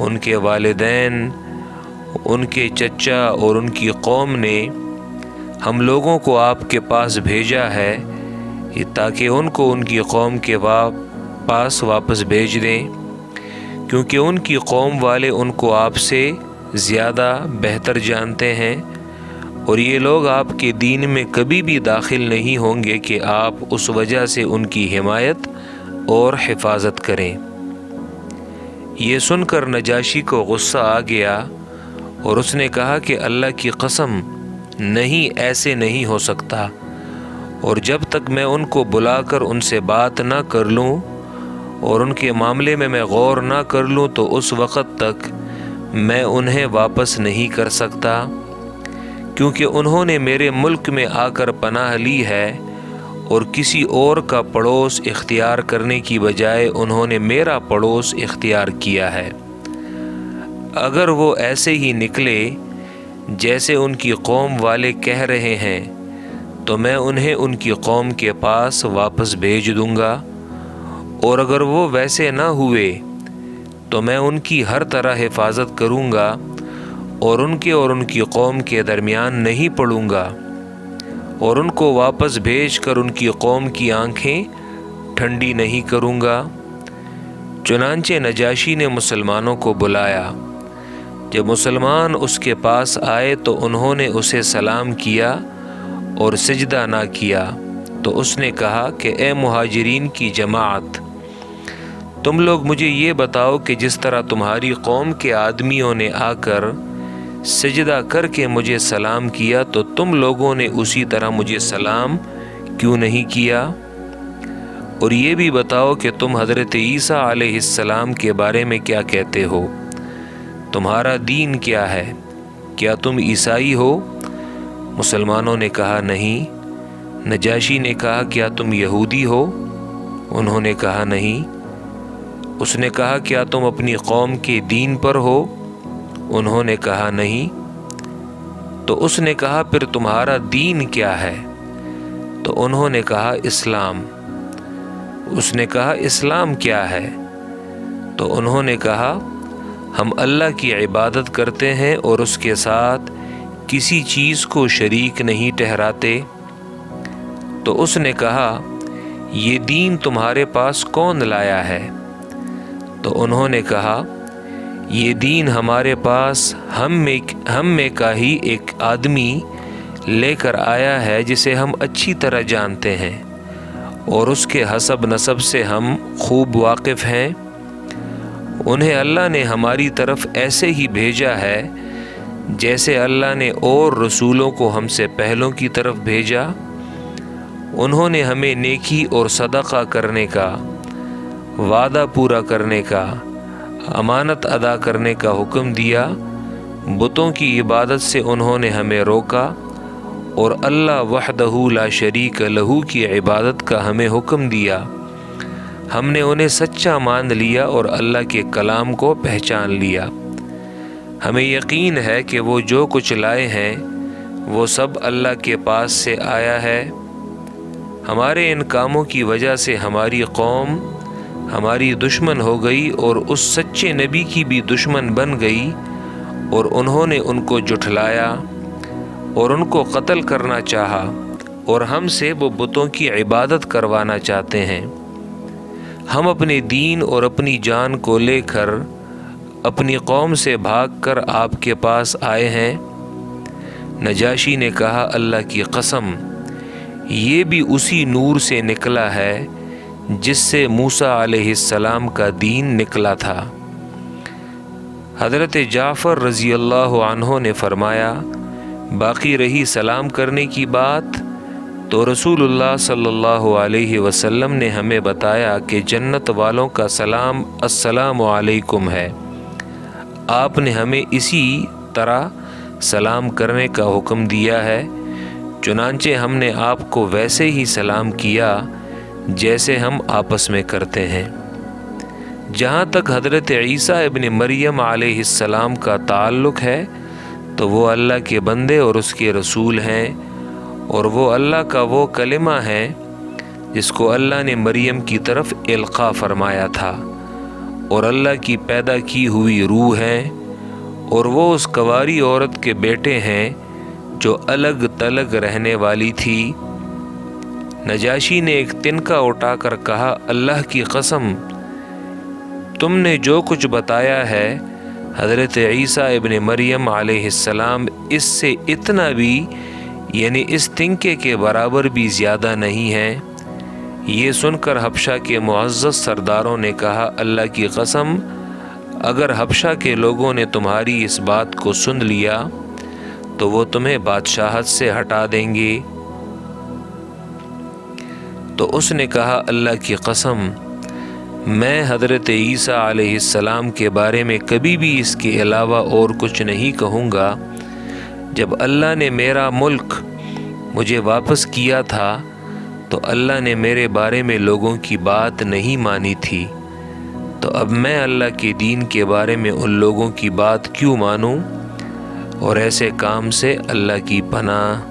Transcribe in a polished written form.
ان کے والدین، ان کے چچا اور ان کی قوم نے ہم لوگوں کو آپ کے پاس بھیجا ہے تاکہ ان کو ان کی قوم کے پاس واپس بھیج دیں، کیونکہ ان کی قوم والے ان کو آپ سے زیادہ بہتر جانتے ہیں، اور یہ لوگ آپ کے دین میں کبھی بھی داخل نہیں ہوں گے کہ آپ اس وجہ سے ان کی حمایت اور حفاظت کریں۔ یہ سن کر نجاشی کو غصہ آ گیا اور اس نے کہا کہ اللہ کی قسم، نہیں، ایسے نہیں ہو سکتا، اور جب تک میں ان کو بلا کر ان سے بات نہ کر لوں اور ان کے معاملے میں غور نہ کر لوں تو اس وقت تک میں انہیں واپس نہیں کر سکتا، کیونکہ انہوں نے میرے ملک میں آ کر پناہ لی ہے اور کسی اور کا پڑوس اختیار کرنے کی بجائے انہوں نے میرا پڑوس اختیار کیا ہے۔ اگر وہ ایسے ہی نکلے جیسے ان کی قوم والے کہہ رہے ہیں تو میں انہیں ان کی قوم کے پاس واپس بھیج دوں گا، اور اگر وہ ویسے نہ ہوئے تو میں ان کی ہر طرح حفاظت کروں گا اور ان کی قوم کے درمیان نہیں پڑوں گا، اور ان کو واپس بھیج کر ان کی قوم کی آنکھیں ٹھنڈی نہیں کروں گا۔ چنانچہ نجاشی نے مسلمانوں کو بلایا۔ جب مسلمان اس کے پاس آئے تو انہوں نے اسے سلام کیا اور سجدہ نہ کیا، تو اس نے کہا کہ اے مہاجرین کی جماعت، تم لوگ مجھے یہ بتاؤ کہ جس طرح تمہاری قوم کے آدمیوں نے آ کر سجدہ کر کے مجھے سلام کیا تو تم لوگوں نے اسی طرح مجھے سلام کیوں نہیں کیا؟ اور یہ بھی بتاؤ کہ تم حضرت عیسیٰ علیہ السلام کے بارے میں کیا کہتے ہو؟ تمہارا دین کیا ہے؟ کیا تم عیسائی ہو؟ مسلمانوں نے کہا نہیں۔ نجاشی نے کہا کیا تم یہودی ہو؟ انہوں نے کہا نہیں۔ اس نے کہا کیا تم اپنی قوم کے دین پر ہو؟ انہوں نے کہا نہیں۔ تو اس نے کہا پھر تمہارا دین کیا ہے؟ تو انہوں نے کہا اسلام۔ اس نے کہا اسلام کیا ہے؟ تو انہوں نے کہا ہم اللہ کی عبادت کرتے ہیں اور اس کے ساتھ کسی چیز کو شریک نہیں ٹھہراتے۔ تو اس نے کہا یہ دین تمہارے پاس کون لایا ہے؟ تو انہوں نے کہا یہ دین ہمارے پاس ہم میں کا ہی ایک آدمی لے کر آیا ہے جسے ہم اچھی طرح جانتے ہیں اور اس کے حسب نسب سے ہم خوب واقف ہیں۔ انہیں اللہ نے ہماری طرف ایسے ہی بھیجا ہے جیسے اللہ نے اور رسولوں کو ہم سے پہلوں کی طرف بھیجا۔ انہوں نے ہمیں نیکی اور صدقہ کرنے کا، وعدہ پورا کرنے کا، امانت ادا کرنے کا حکم دیا۔ بتوں کی عبادت سے انہوں نے ہمیں روکا اور اللہ وحدہ لا شریک لہ کی عبادت کا ہمیں حکم دیا۔ ہم نے انہیں سچا مان لیا اور اللہ کے کلام کو پہچان لیا۔ ہمیں یقین ہے کہ وہ جو کچھ لائے ہیں وہ سب اللہ کے پاس سے آیا ہے۔ ہمارے ان کاموں کی وجہ سے ہماری قوم ہماری دشمن ہو گئی اور اس سچے نبی کی بھی دشمن بن گئی، اور انہوں نے ان کو جھٹلایا اور ان کو قتل کرنا چاہا، اور ہم سے وہ بتوں کی عبادت کروانا چاہتے ہیں۔ ہم اپنے دین اور اپنی جان کو لے کر اپنی قوم سے بھاگ کر آپ کے پاس آئے ہیں۔ نجاشی نے کہا اللہ کی قسم، یہ بھی اسی نور سے نکلا ہے جس سے موسیٰ علیہ السلام کا دین نکلا تھا۔ حضرت جعفر رضی اللہ عنہ نے فرمایا باقی رہی سلام کرنے کی بات تو رسول اللہ صلی اللہ علیہ وسلم نے ہمیں بتایا کہ جنت والوں کا سلام السلام علیکم ہے۔ آپ نے ہمیں اسی طرح سلام کرنے کا حکم دیا ہے، چنانچہ ہم نے آپ کو ویسے ہی سلام کیا جیسے ہم آپس میں کرتے ہیں۔ جہاں تک حضرت عیسیٰ ابن مریم علیہ السلام کا تعلق ہے تو وہ اللہ کے بندے اور اس کے رسول ہیں، اور وہ اللہ کا وہ کلمہ ہے جس کو اللہ نے مریم کی طرف القاء فرمایا تھا، اور اللہ کی پیدا کی ہوئی روح ہیں، اور وہ اس کنواری عورت کے بیٹے ہیں جو الگ تلگ رہنے والی تھی۔ نجاشی نے ایک تنکا اٹھا کر کہا، اللہ کی قسم، تم نے جو کچھ بتایا ہے حضرت عیسیٰ ابن مریم علیہ السلام اس سے اتنا بھی، یعنی اس تنکے کے برابر بھی زیادہ نہیں ہے۔ یہ سن کر حبشہ کے معزز سرداروں نے کہا، اللہ کی قسم، اگر حبشہ کے لوگوں نے تمہاری اس بات کو سن لیا تو وہ تمہیں بادشاہت سے ہٹا دیں گے۔ تو اس نے کہا، اللہ کی قسم، میں حضرت عیسیٰ علیہ السلام کے بارے میں کبھی بھی اس کے علاوہ اور کچھ نہیں کہوں گا۔ جب اللہ نے میرا ملک مجھے واپس کیا تھا تو اللہ نے میرے بارے میں لوگوں کی بات نہیں مانی تھی، تو اب میں اللہ کے دین کے بارے میں ان لوگوں کی بات کیوں مانوں؟ اور ایسے کام سے اللہ کی پناہ۔